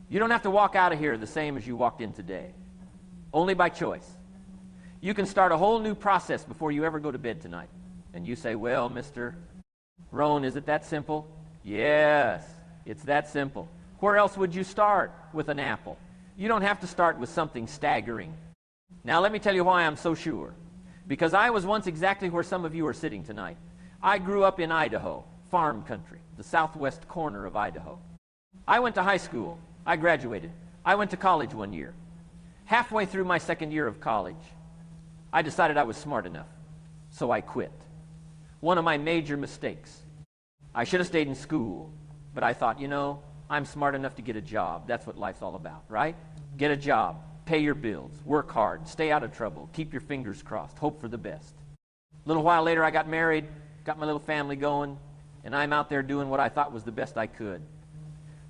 You don't have to walk out of here the same as you walked in today. Only by choice. You can start a whole new process before you ever go to bed tonight. And you say, well, Mr. Rohn, is it that simple? Yes, it's that simple. Where else would you start with an apple? You don't have to start with something staggering. Now let me tell you why I'm so sure. Because I was once exactly where some of you are sitting tonight. I grew up in Idaho, farm country, the southwest corner of Idaho. I went to high school. I graduated. I went to college one year. Halfway through my second year of college, I decided I was smart enough, so I quit. One of my major mistakes. I should have stayed in school, but I thought, you know, I'm smart enough to get a job. That's what life's all about, right? Get a job, pay your bills, work hard, stay out of trouble, keep your fingers crossed, hope for the best. A little while later, I got married, got my little family going, and I'm out there doing what I thought was the best I could.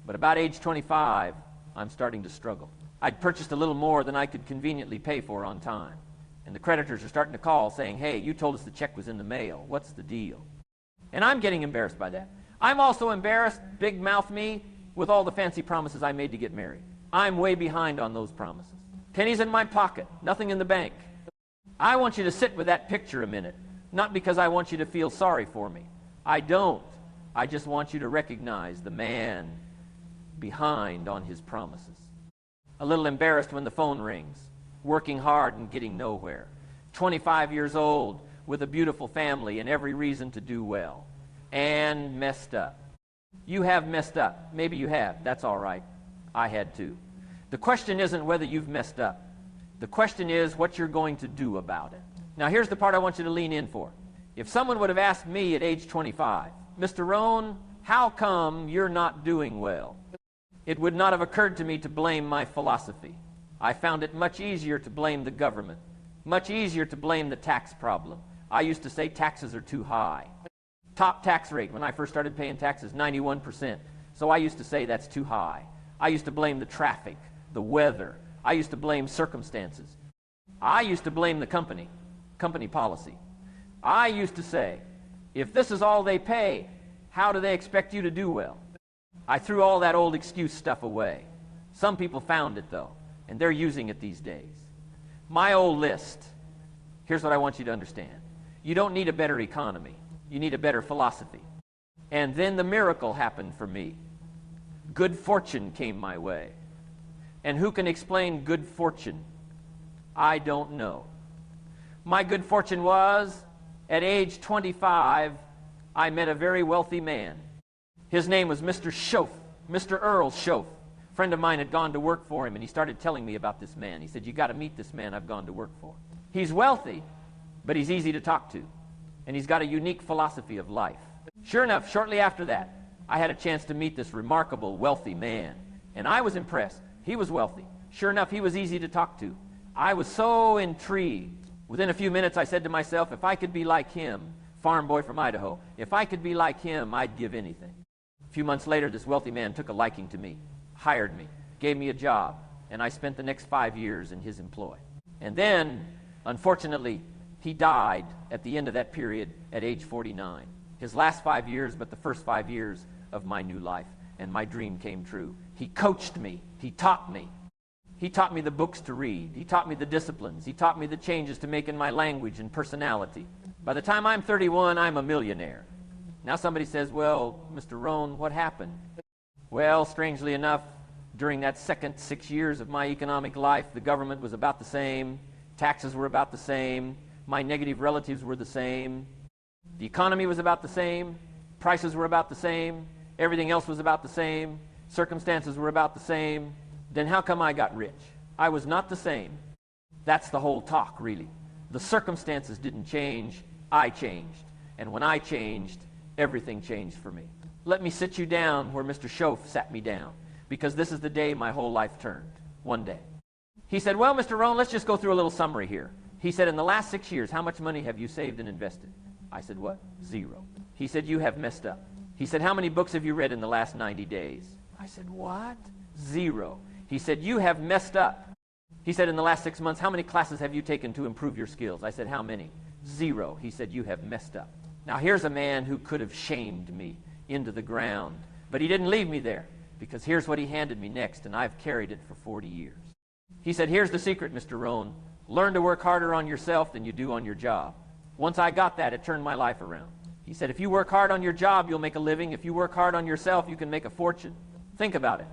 But about age 25, I'm starting to struggle. I'd purchased a little more than I could conveniently pay for on time. And the creditors are starting to call saying, hey, you told us the check was in the mail. What's the deal? And I'm getting embarrassed by that. I'm also embarrassed, big mouth me, with all the fancy promises I made to get married. I'm way behind on those promises. Pennies in my pocket, nothing in the bank. I want you to sit with that picture a minute, not because I want you to feel sorry for me. I don't. I just want you to recognize the man behind on his promises. A little embarrassed when the phone rings, working hard and getting nowhere. 25 years old with a beautiful family and every reason to do well. And messed up. You have messed up. Maybe you have. That's all right. I had too. The question isn't whether you've messed up. The question is what you're going to do about it. Now here's the part I want you to lean in for. If someone would have asked me at age 25, Mr. Rohn, how come you're not doing well? It would not have occurred to me to blame my philosophy. I found it much easier to blame the government, much easier to blame the tax problem. I used to say taxes are too high. Top tax rate when I first started paying taxes, 91%. So I used to say that's too high. I used to blame the traffic, the weather. I used to blame circumstances. I used to blame the company policy. I used to say, if this is all they pay, how do they expect you to do well? I threw all that old excuse stuff away. Some people found it, though, and they're using it these days. My old list, here's what I want you to understand. You don't need a better economy. You need a better philosophy. And then the miracle happened for me. Good fortune came my way. And who can explain good fortune? I don't know. My good fortune was, at age 25, I met a very wealthy man. His name was Mr. Schoaf, Mr. Earl Schoaf. A friend of mine had gone to work for him, and he started telling me about this man. He said, you got to meet this man I've gone to work for. He's wealthy, but he's easy to talk to. And he's got a unique philosophy of life. Sure enough, shortly after that, I had a chance to meet this remarkable, wealthy man. And I was impressed. He was wealthy. Sure enough, he was easy to talk to. I was so intrigued. Within a few minutes, I said to myself, if I could be like him, farm boy from Idaho, if I could be like him, I'd give anything. A few months later, this wealthy man took a liking to me, hired me, gave me a job, and I spent the next 5 years in his employ. And then, unfortunately, he died at the end of that period at age 49. His last 5 years, but the first 5 years of my new life, and my dream came true. He coached me. He taught me. He taught me the books to read. He taught me the disciplines. He taught me the changes to make in my language and personality. By the time I'm 31, I'm a millionaire. Now somebody says, well, Mr. Rohn, what happened? Well, strangely enough, during that second 6 years of my economic life, the government was about the same. Taxes were about the same. My negative relatives were the same. The economy was about the same. Prices were about the same. Everything else was about the same. Circumstances were about the same. Then how come I got rich? I was not the same. That's the whole talk, really. The circumstances didn't change. I changed. And when I changed, everything changed for me. Let me sit you down where Mr. Schoaf sat me down, because this is the day my whole life turned. One day. He said, well, Mr. Rohn, let's just go through a little summary here. He said, in the last 6 years, how much money have you saved and invested? I said, what? 0. He said, you have messed up. He said, how many books have you read in the last 90 days? I said, what? 0. He said, you have messed up. He said, in the last 6 months, how many classes have you taken to improve your skills? I said, how many? 0. He said, you have messed up. Now here's a man who could have shamed me into the ground. But he didn't leave me there. because here's what he handed me next, and I've carried it for 40 years. He said, here's the secret, Mr. Rohn. Learn to work harder on yourself than you do on your job. Once I got that, it turned my life around. He said, if you work hard on your job, you'll make a living. If you work hard on yourself, you can make a fortune. Think about it.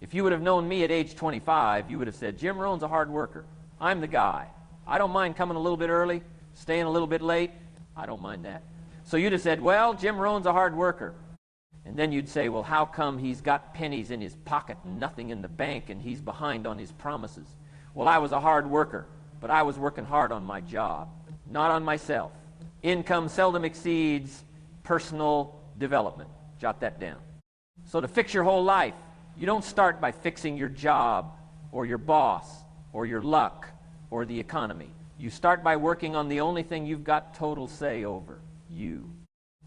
If you would have known me at age 25, you would have said, Jim Rohn's a hard worker. I'm the guy. I don't mind coming a little bit early, staying a little bit late. I don't mind that. So you'd have said, well, Jim Rohn's a hard worker. And then you'd say, well, how come he's got pennies in his pocket and nothing in the bank and he's behind on his promises? Well, I was a hard worker, but I was working hard on my job, not on myself. Income seldom exceeds personal development. Jot that down. So to fix your whole life, you don't start by fixing your job or your boss or your luck or the economy. You start by working on the only thing you've got total say over, you.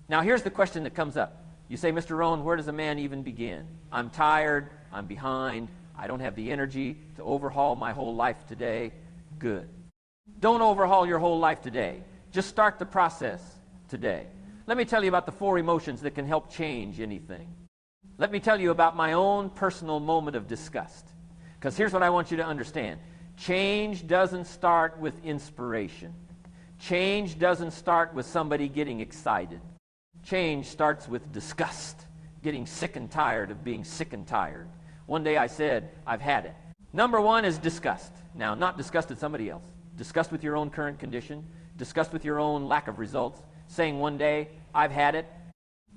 Now here's the question that comes up. You say, Mr. Rohn, where does a man even begin? I'm tired, I'm behind, I don't have the energy to overhaul my whole life today. Good. Don't overhaul your whole life today. Just start the process today. Let me tell you about the 4 emotions that can help change anything. Let me tell you about my own personal moment of disgust. Because here's what I want you to understand. Change doesn't start with inspiration. Change doesn't start with somebody getting excited. Change starts with disgust, getting sick and tired of being sick and tired. One day I said, I've had it. Number 1 is disgust. Now, not disgust at somebody else. Disgust with your own current condition. Disgust with your own lack of results. Saying one day, I've had it.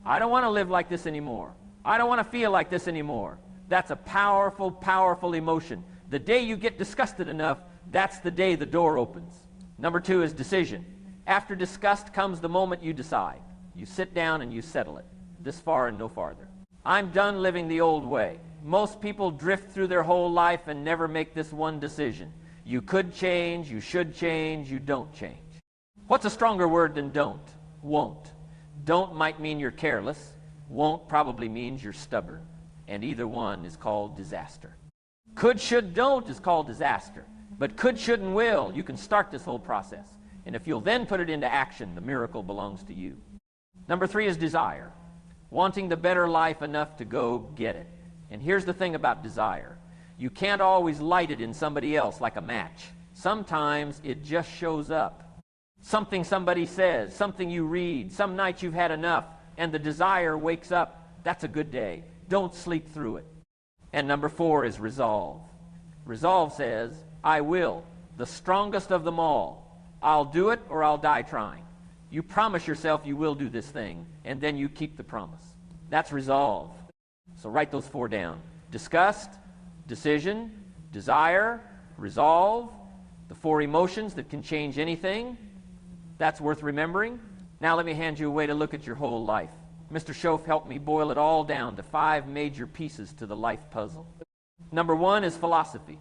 I don't want to live like this anymore. I don't want to feel like this anymore. That's a powerful, powerful emotion. The day you get disgusted enough, that's the day the door opens. Number 2 is decision. After disgust comes the moment you decide. You sit down and you settle it. This far and no farther. I'm done living the old way. Most people drift through their whole life and never make this one decision. You could change, you should change, you don't change. What's a stronger word than don't? Won't. Don't might mean you're careless. Won't probably means you're stubborn. And either one is called disaster. Could, should, don't is called disaster. But could, should, and will, you can start this whole process. And if you'll then put it into action, the miracle belongs to you. Number 3 is desire. Wanting the better life enough to go get it. And here's the thing about desire. You can't always light it in somebody else like a match. Sometimes it just shows up. Something somebody says, something you read, some night you've had enough, and the desire wakes up. That's a good day. Don't sleep through it. And number 4 is resolve. Resolve says, I will, the strongest of them all. I'll do it or I'll die trying. You promise yourself you will do this thing, and then you keep the promise. That's resolve. So write those 4 down. Disgust, decision, desire, resolve, the 4 emotions that can change anything. That's worth remembering. Now let me hand you a way to look at your whole life. Mr. Schoaf helped me boil it all down to 5 major pieces to the life puzzle. Number 1 is philosophy.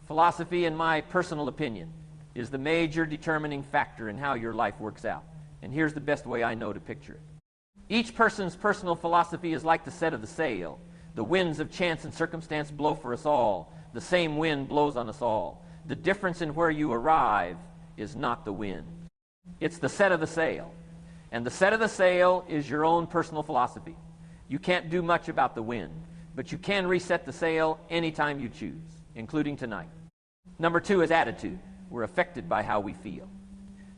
Philosophy, in my personal opinion, is the major determining factor in how your life works out. And here's the best way I know to picture it. Each person's personal philosophy is like the set of the sail. The winds of chance and circumstance blow for us all. The same wind blows on us all. The difference in where you arrive is not the wind. It's the set of the sail. And the set of the sail is your own personal philosophy. You can't do much about the wind, but you can reset the sail anytime you choose, including tonight. Number 2 is attitude. We're affected by how we feel.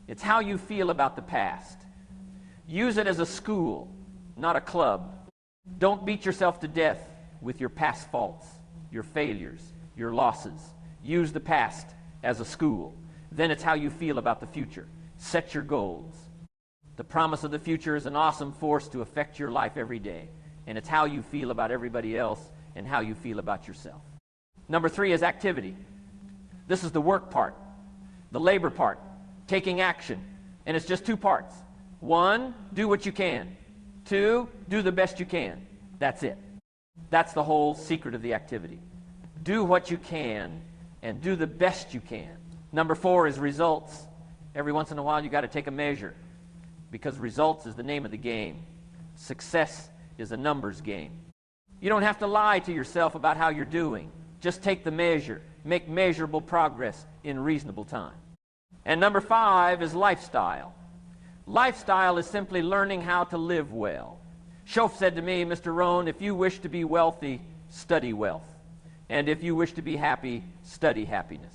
It's how you feel about the past. Use it as a school, not a club. Don't beat yourself to death with your past faults, your failures, your losses. Use the past as a school. Then it's how you feel about the future. Set your goals. The promise of the future is an awesome force to affect your life every day. And it's how you feel about everybody else and how you feel about yourself. Number 3 is activity. This is the work part, the labor part, taking action. And it's just 2 parts. 1, do what you can. 2, do the best you can. That's it. That's the whole secret of the activity. Do what you can and do the best you can. Number 4 is results. Every once in a while you got to take a measure, because results is the name of the game. Success is a numbers game. You don't have to lie to yourself about how you're doing. Just take the measure. Make measurable progress in reasonable time. And number 5 is lifestyle. Lifestyle is simply learning how to live well. Schoaf said to me, Mr. Rohn, if you wish to be wealthy, study wealth. And if you wish to be happy, study happiness.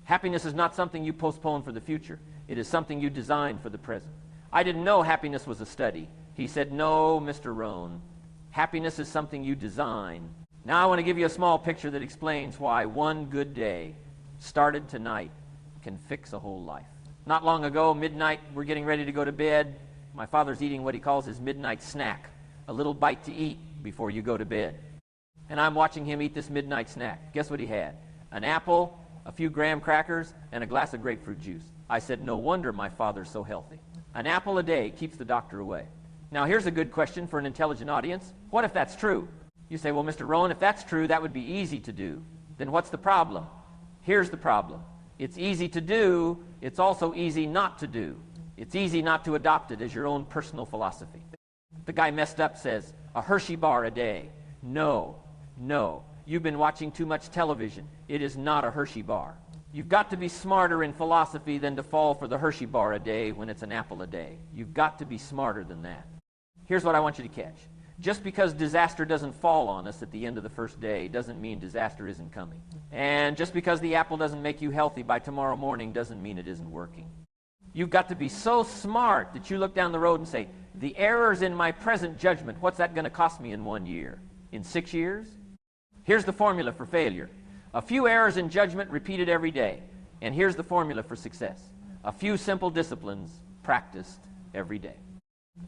Happiness is not something you postpone for the future. It is something you design for the present. I didn't know happiness was a study. He said, no, Mr. Rohn, happiness is something you design. Now I want to give you a small picture that explains why one good day, started tonight, can fix a whole life. Not long ago, midnight, we're getting ready to go to bed. My father's eating what he calls his midnight snack, a little bite to eat before you go to bed. And I'm watching him eat this midnight snack. Guess what he had? An apple, a few graham crackers, and a glass of grapefruit juice. I said, no wonder my father's so healthy. An apple a day keeps the doctor away. Now here's a good question for an intelligent audience. What if that's true? You say, well, Mr. Rohn, if that's true, that would be easy to do. Then what's the problem? Here's the problem. It's easy to do. It's also easy not to do. It's easy not to adopt it as your own personal philosophy. The guy messed up says, a Hershey bar a day. No, no. You've been watching too much television. It is not a Hershey bar. You've got to be smarter in philosophy than to fall for the Hershey bar a day when it's an apple a day. You've got to be smarter than that. Here's what I want you to catch. Just because disaster doesn't fall on us at the end of the first day doesn't mean disaster isn't coming. And just because the apple doesn't make you healthy by tomorrow morning doesn't mean it isn't working. You've got to be so smart that you look down the road and say, the errors in my present judgment, what's that going to cost me in 1 year? In 6 years? Here's the formula for failure. A few errors in judgment repeated every day. And here's the formula for success. A few simple disciplines practiced every day.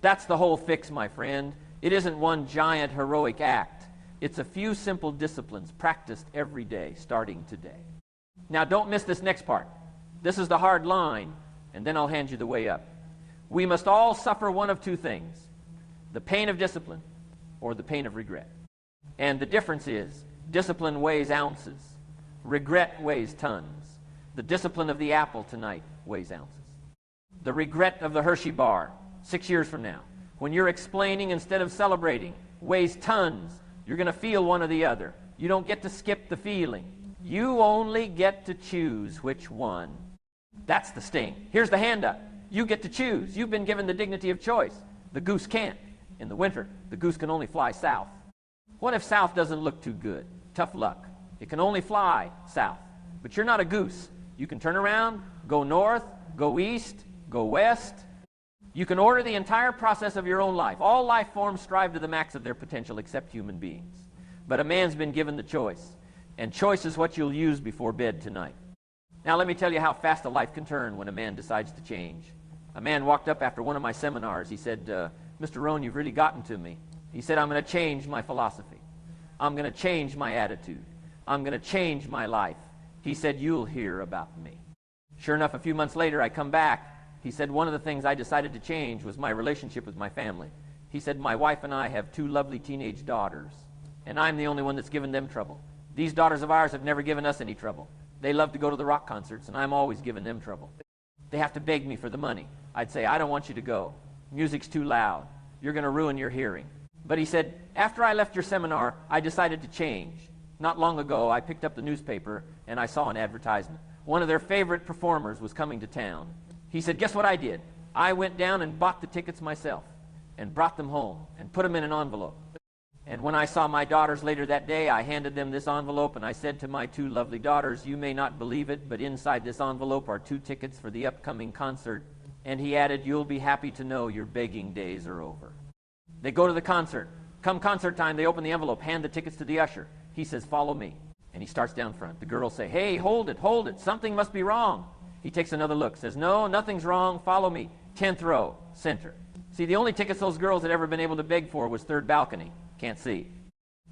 That's the whole fix, my friend. It isn't one giant heroic act. It's a few simple disciplines practiced every day, starting today. Now, don't miss this next part. This is the hard line, and then I'll hand you the way up. We must all suffer one of two things, the pain of discipline or the pain of regret. And the difference is, discipline weighs ounces. Regret weighs tons. The discipline of the apple tonight weighs ounces. The regret of the Hershey bar 6 years from now, when you're explaining instead of celebrating, weighs tons. You're going to feel one or the other. You don't get to skip the feeling. You only get to choose which one. That's the sting. Here's the handout. You get to choose. You've been given the dignity of choice. The goose can't. In the winter, the goose can only fly south. What if south doesn't look too good? Tough luck. It can only fly south. But you're not a goose. You can turn around, go north, go east, go west. You can order the entire process of your own life. All life forms strive to the max of their potential except human beings. But a man's been given the choice. And choice is what you'll use before bed tonight. Now let me tell you how fast a life can turn when a man decides to change. A man walked up after one of my seminars. He said, Mr. Rohn, you've really gotten to me. He said, I'm going to change my philosophy. I'm going to change my attitude. I'm going to change my life. He said, you'll hear about me. Sure enough, a few months later, I come back. He said, one of the things I decided to change was my relationship with my family. He said, my wife and I have 2 lovely teenage daughters, and I'm the only one that's given them trouble. These daughters of ours have never given us any trouble. They love to go to the rock concerts, and I'm always giving them trouble. They have to beg me for the money. I'd say, I don't want you to go. Music's too loud. You're going to ruin your hearing. But he said, after I left your seminar, I decided to change. Not long ago, I picked up the newspaper, and I saw an advertisement. One of their favorite performers was coming to town. He said, guess what I did? I went down and bought the tickets myself and brought them home and put them in an envelope. And when I saw my daughters later that day, I handed them this envelope and I said to my 2 lovely daughters, you may not believe it, but inside this envelope are 2 tickets for the upcoming concert. And he added, you'll be happy to know your begging days are over. They go to the concert. Come concert time, they open the envelope, hand the tickets to the usher. He says, follow me. And he starts down front. The girls say, hey, hold it, something must be wrong. He takes another look, says, no, nothing's wrong, follow me. 10th row, center. See, the only tickets those girls had ever been able to beg for was 3rd balcony. Can't see.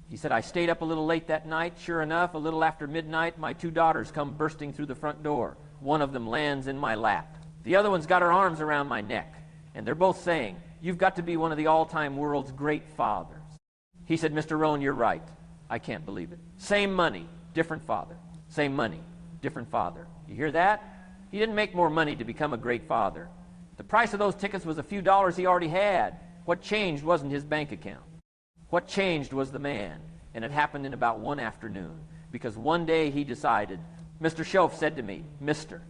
He said, I stayed up a little late that night. Sure enough, a little after midnight, my 2 daughters come bursting through the front door. One of them lands in my lap. The other one's got her arms around my neck. And they're both saying, you've got to be one of the all-time world's great fathers. He said, Mr. Rohn, you're right. I can't believe it. Same money, different father. Same money, different father. You hear that? He didn't make more money to become a great father. The price of those tickets was a few dollars he already had. What changed wasn't his bank account. What changed was the man. And it happened in about one afternoon. Because one day he decided, Mr. Schoaf said to me, Mr.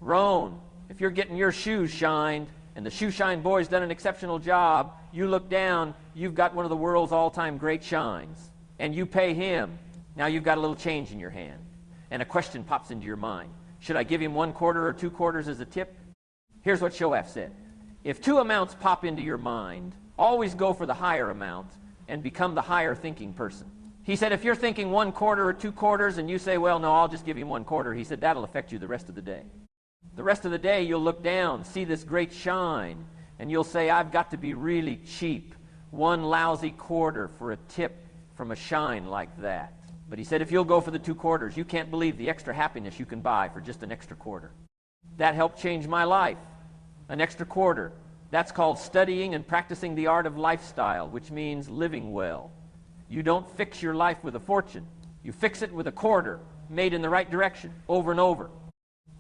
Rohn, if you're getting your shoes shined, and the shoe shine boy's done an exceptional job, you look down, you've got one of the world's all-time great shines. and you pay him, now you've got a little change in your hand. And a question pops into your mind. Should I give him 1 quarter or 2 quarters as a tip? Here's what Shoaf said. If 2 amounts pop into your mind, always go for the higher amount and become the higher thinking person. He said, if you're thinking 1 quarter or 2 quarters and you say, well, no, I'll just give him 1 quarter, he said, that'll affect you the rest of the day. The rest of the day, you'll look down, see this great shine, and you'll say, I've got to be really cheap. 1 lousy quarter for a tip from a shine like that. But he said, if you'll go for the 2 quarters, you can't believe the extra happiness you can buy for just an extra quarter. That helped change my life. An extra quarter. That's called studying and practicing the art of lifestyle, which means living well. You don't fix your life with a fortune. You fix it with a quarter made in the right direction over and over.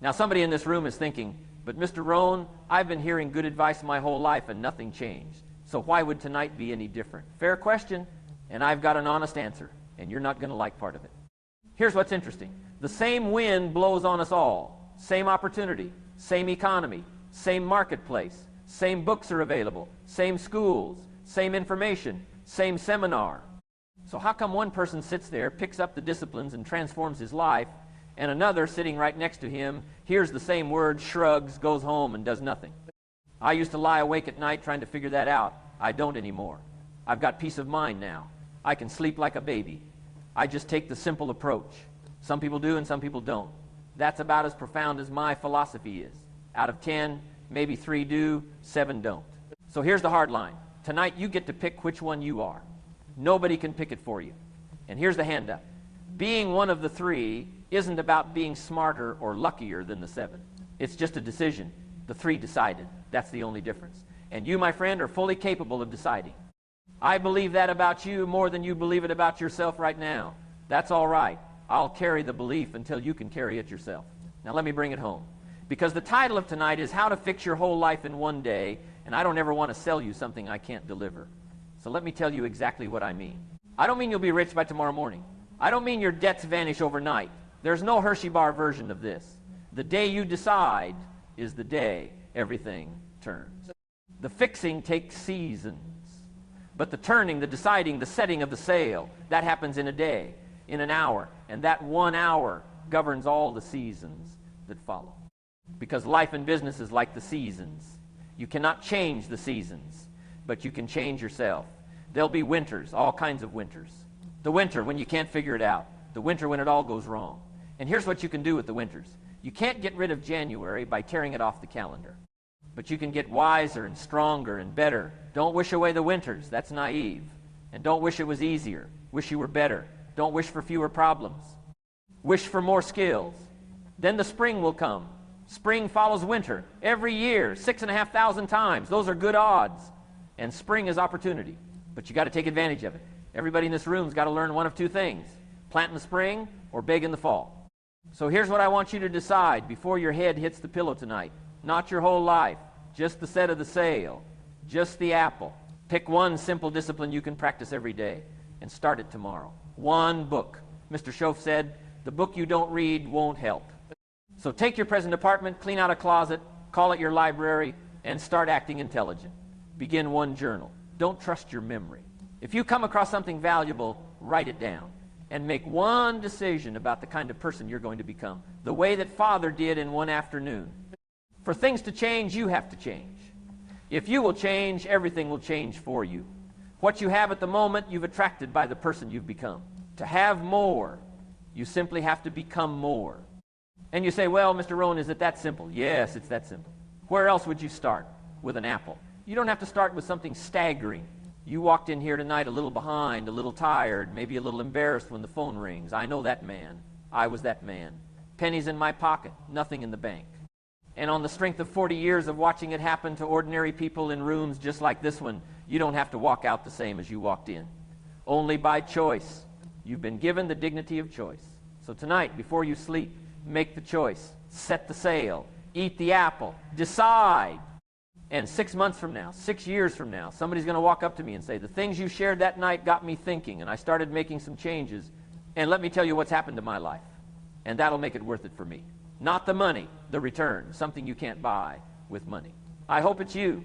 Now somebody in this room is thinking, but Mr. Rohn, I've been hearing good advice my whole life and nothing changed. So why would tonight be any different? Fair question, and I've got an honest answer, and you're not going to like part of it. Here's what's interesting. The same wind blows on us all. Same opportunity, same economy, same marketplace, same books are available, same schools, same information, same seminar. So how come one person sits there, picks up the disciplines and transforms his life, and another sitting right next to him hears the same word, shrugs, goes home and does nothing? I used to lie awake at night trying to figure that out. I don't anymore. I've got peace of mind now. I can sleep like a baby. I just take the simple approach. Some people do and some people don't. That's about as profound as my philosophy is. Out of 10, maybe 3 do, 7 don't. So here's the hard line. Tonight you get to pick which one you are. Nobody can pick it for you. And here's the hand-up. Being one of the 3 isn't about being smarter or luckier than the 7. It's just a decision. The 3 decided. That's the only difference. And you, my friend, are fully capable of deciding. I believe that about you more than you believe it about yourself right now. That's all right. I'll carry the belief until you can carry it yourself. Now let me bring it home. Because the title of tonight is How to Fix Your Whole Life in One Day, and I don't ever want to sell you something I can't deliver. So let me tell you exactly what I mean. I don't mean you'll be rich by tomorrow morning. I don't mean your debts vanish overnight. There's no Hershey bar version of this. The day you decide is the day everything turns. The fixing takes seasons. But the turning, the deciding, the setting of the sail, that happens in a day, in an hour. And that 1 hour governs all the seasons that follow. Because life and business is like the seasons. You cannot change the seasons, but you can change yourself. There'll be winters, all kinds of winters. The winter when you can't figure it out. The winter when it all goes wrong. And here's what you can do with the winters. You can't get rid of January by tearing it off the calendar. But you can get wiser and stronger and better. Don't wish away the winters. That's naive. And don't wish it was easier. Wish you were better. Don't wish for fewer problems. Wish for more skills. Then the spring will come. Spring follows winter every year, 6,500 times. Those are good odds. And spring is opportunity. But you got to take advantage of it. Everybody in this room's got to learn one of 2 things. Plant in the spring or beg in the fall. So here's what I want you to decide before your head hits the pillow tonight. Not your whole life. Just the set of the sail. Just the apple. Pick one simple discipline you can practice every day and start it tomorrow. 1 book. Mr. Shoaf said, the book you don't read won't help. So take your present apartment, clean out a closet, call it your library, and start acting intelligent. Begin 1 journal. Don't trust your memory. If you come across something valuable, write it down. And make 1 decision about the kind of person you're going to become. The way that Father did in 1 afternoon. For things to change, you have to change. If you will change, everything will change for you. What you have at the moment, you've attracted by the person you've become. To have more, you simply have to become more. And you say, well, Mr. Rohn, is it that simple? Yes, it's that simple. Where else would you start? With an apple. You don't have to start with something staggering. You walked in here tonight a little behind, a little tired, maybe a little embarrassed when the phone rings. I know that man. I was that man. Pennies in my pocket, nothing in the bank. And on the strength of 40 years of watching it happen to ordinary people in rooms just like this one, you don't have to walk out the same as you walked in. Only by choice. You've been given the dignity of choice. So tonight, before you sleep, make the choice. Set the sail. Eat the apple. Decide. And 6 months from now, 6 years from now, somebody's going to walk up to me and say, the things you shared that night got me thinking, and I started making some changes, and let me tell you what's happened to my life. And that'll make it worth it for me. Not the money, the return, something you can't buy with money. I hope it's you.